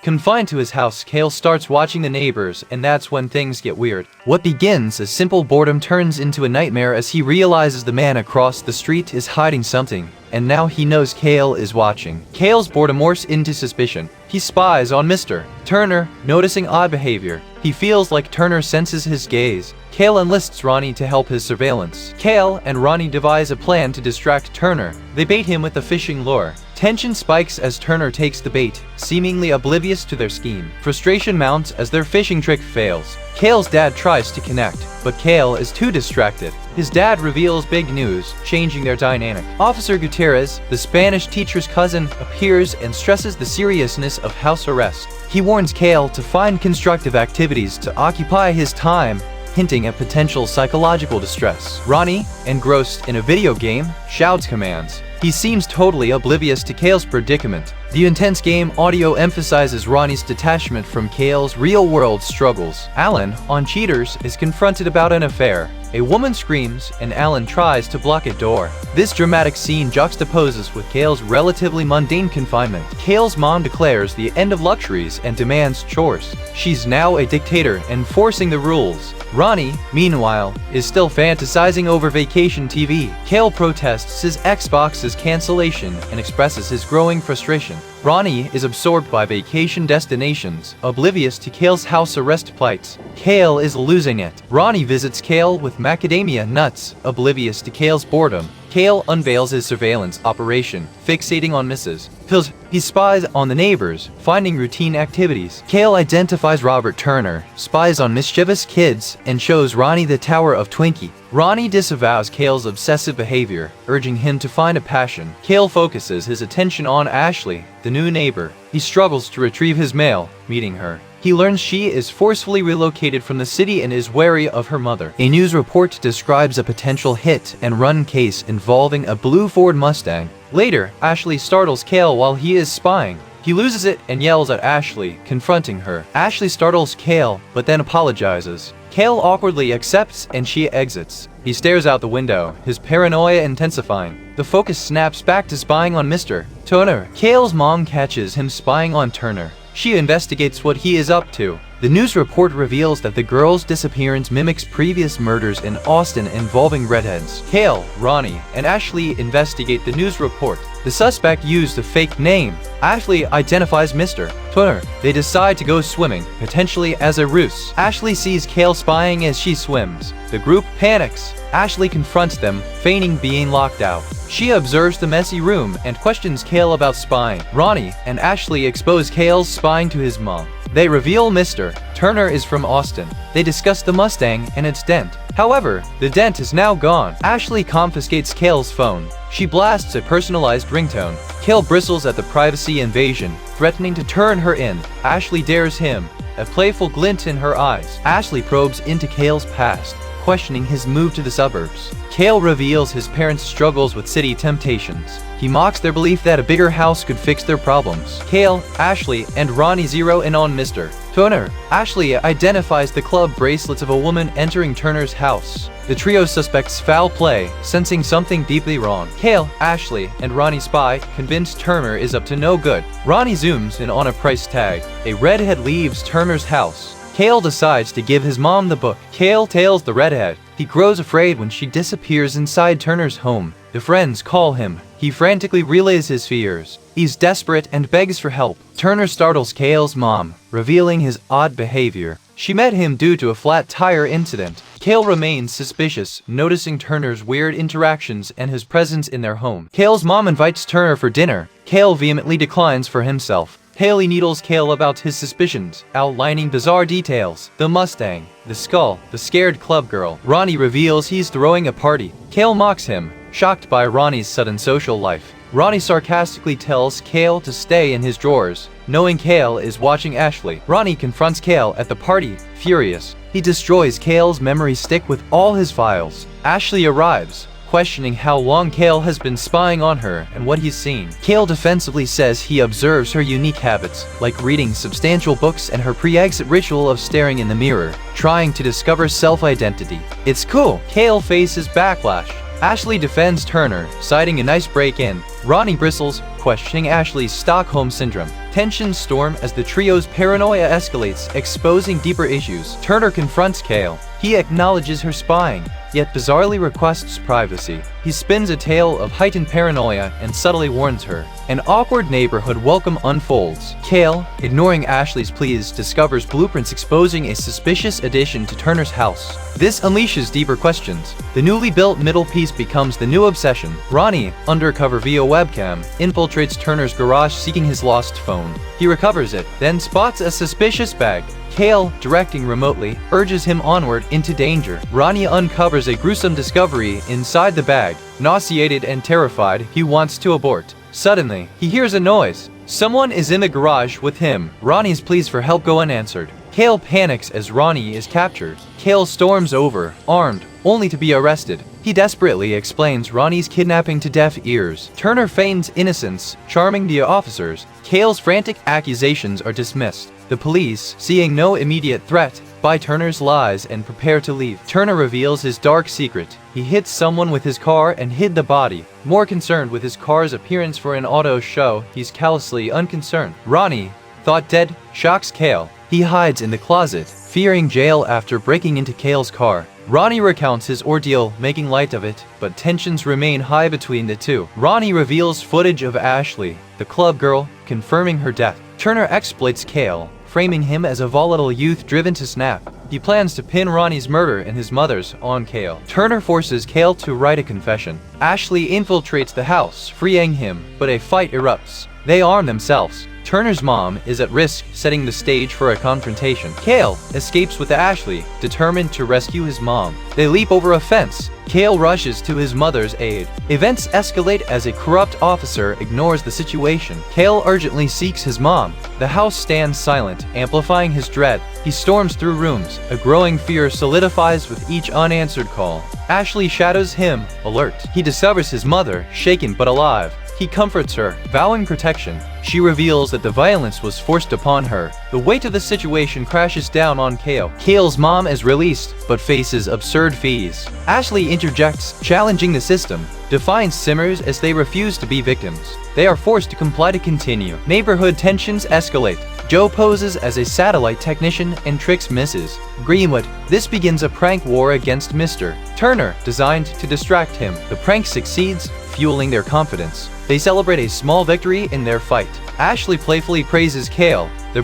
Confined to his house, Kale starts watching the neighbors, and that's when things get weird. What begins as simple boredom turns into a nightmare as he realizes the man across the street is hiding something, and now he knows Kale is watching. Kale's boredom morphs into suspicion. He spies on Mr. Turner, noticing odd behavior. He feels like Turner senses his gaze. Kale enlists Ronnie to help his surveillance. Kale and Ronnie devise a plan to distract Turner. They bait him with a fishing lure. Tension spikes as Turner takes the bait, seemingly oblivious to their scheme. Frustration mounts as their fishing trick fails. Kale's dad tries to connect, but Kale is too distracted. His dad reveals big news, changing their dynamic. Officer Gutierrez, the Spanish teacher's cousin, appears and stresses the seriousness of house arrest. He warns Kale to find constructive activities to occupy his time, hinting at potential psychological distress. Ronnie, engrossed in a video game, shouts commands. He seems totally oblivious to Kale's predicament. The intense game audio emphasizes Ronnie's detachment from Kale's real-world struggles. Alan, on Cheaters, is confronted about an affair. A woman screams, and Alan tries to block a door. This dramatic scene juxtaposes with Kale's relatively mundane confinement. Kale's mom declares the end of luxuries and demands chores. She's now a dictator, enforcing the rules. Ronnie, meanwhile, is still fantasizing over vacation TV. Kale protests his Xbox's cancellation and expresses his growing frustration. Ronnie is absorbed by vacation destinations, oblivious to Kale's house arrest plight. Kale is losing it. Ronnie visits Kale with macadamia nuts, oblivious to Kale's boredom. Kale unveils his surveillance operation, fixating on Mrs. Pills. He spies on the neighbors, finding routine activities. Kale identifies Robert Turner, spies on mischievous kids, and shows Ronnie the Tower of Twinkie. Ronnie disavows Kale's obsessive behavior, urging him to find a passion. Kale focuses his attention on Ashley, the new neighbor. He struggles to retrieve his mail, meeting her. He learns she is forcefully relocated from the city and is wary of her mother. A news report describes a potential hit-and-run case involving a blue Ford Mustang. Later, Ashley startles Kale while he is spying. He loses it and yells at Ashley, confronting her. Ashley startles Kale, but then apologizes. Kale awkwardly accepts and she exits. He stares out the window, his paranoia intensifying. The focus snaps back to spying on Mr. Turner. Kale's mom catches him spying on Turner. She investigates what he is up to. The news report reveals that the girl's disappearance mimics previous murders in Austin involving redheads. Kale, Ronnie, and Ashley investigate the news report. The suspect used a fake name. Ashley identifies Mr. Turner. They decide to go swimming, potentially as a ruse. Ashley sees Kale spying as she swims. The group panics. Ashley confronts them, feigning being locked out. She observes the messy room and questions Kale about spying. Ronnie and Ashley expose Kale's spying to his mom. They reveal Mr. Turner is from Austin. They discuss the Mustang and its dent. However, the dent is now gone. Ashley confiscates Kale's phone. She blasts a personalized ringtone. Kale bristles at the privacy invasion, threatening to turn her in. Ashley dares him, a playful glint in her eyes. Ashley probes into Kale's past, questioning his move to the suburbs. Kale reveals his parents' struggles with city temptations. He mocks their belief that a bigger house could fix their problems. Kale, Ashley, and Ronnie zero in on Mr. Turner. Ashley identifies the club bracelets of a woman entering Turner's house. The trio suspects foul play, sensing something deeply wrong. Kale, Ashley, and Ronnie spy, convinced Turner is up to no good. Ronnie zooms in on a price tag. A redhead leaves Turner's house. Kale decides to give his mom the book. Kale tails the redhead. He grows afraid when she disappears inside Turner's home. The friends call him. He frantically relays his fears. He's desperate and begs for help. Turner startles Kale's mom, revealing his odd behavior. She met him due to a flat tire incident. Kale remains suspicious, noticing Turner's weird interactions and his presence in their home. Kale's mom invites Turner for dinner. Kale vehemently declines for himself. Haley needles Kale about his suspicions, outlining bizarre details. The Mustang, the skull, the scared club girl. Ronnie reveals he's throwing a party. Kale mocks him, shocked by Ronnie's sudden social life. Ronnie sarcastically tells Kale to stay in his drawers, knowing Kale is watching Ashley. Ronnie confronts Kale at the party, furious. He destroys Kale's memory stick with all his files. Ashley arrives, questioning how long Kale has been spying on her and what he's seen. Kale defensively says he observes her unique habits, like reading substantial books and her pre-exit ritual of staring in the mirror, trying to discover self-identity. It's cool. Kale faces backlash. Ashley defends Turner, citing a nice break-in. Ronnie bristles, questioning Ashley's Stockholm Syndrome. Tensions storm as the trio's paranoia escalates, exposing deeper issues. Turner confronts Kale. He acknowledges her spying, yet bizarrely requests privacy. He spins a tale of heightened paranoia and subtly warns her. An awkward neighborhood welcome unfolds. Kale, ignoring Ashley's pleas, discovers blueprints exposing a suspicious addition to Turner's house. This unleashes deeper questions. The newly built middle piece becomes the new obsession. Ronnie, undercover via webcam, infiltrates Turner's garage seeking his lost phone. He recovers it, then spots a suspicious bag. Kale, directing remotely, urges him onward into danger. Ronnie uncovers a gruesome discovery inside the bag. Nauseated and terrified, he wants to abort. Suddenly, he hears a noise. Someone is in the garage with him. Ronnie's pleas for help go unanswered. Kale panics as Ronnie is captured. Kale storms over, armed, only to be arrested. He desperately explains Ronnie's kidnapping to deaf ears. Turner feigns innocence, charming the officers. Kale's frantic accusations are dismissed. The police, seeing no immediate threat, buy Turner's lies and prepare to leave. Turner reveals his dark secret. He hit someone with his car and hid the body. More concerned with his car's appearance for an auto show, he's callously unconcerned. Ronnie, thought dead, shocks Kale. He hides in the closet, fearing jail after breaking into Kale's car. Ronnie recounts his ordeal, making light of it, but tensions remain high between the two. Ronnie reveals footage of Ashley, the club girl, confirming her death. Turner exploits Kale, framing him as a volatile youth driven to snap. He plans to pin Ronnie's murder and his mother's on Kale. Turner forces Kale to write a confession. Ashley infiltrates the house, freeing him, but a fight erupts. They arm themselves. Turner's mom is at risk, setting the stage for a confrontation. Kale escapes with Ashley, determined to rescue his mom. They leap over a fence. Kale rushes to his mother's aid. Events escalate as a corrupt officer ignores the situation. Kale urgently seeks his mom. The house stands silent, amplifying his dread. He storms through rooms. A growing fear solidifies with each unanswered call. Ashley shadows him, alert. He discovers his mother, shaken but alive. He comforts her, vowing protection. She reveals that the violence was forced upon her. The weight of the situation crashes down on Kale. Kale's mom is released, but faces absurd fees. Ashley interjects, challenging the system. Defiance simmers as they refuse to be victims. They are forced to comply to continue. Neighborhood tensions escalate. Joe poses as a satellite technician and tricks Mrs. Greenwood. This begins a prank war against Mr. Turner, designed to distract him. The prank succeeds, fueling their confidence. They celebrate a small victory in their fight. Ashley playfully praises Kale,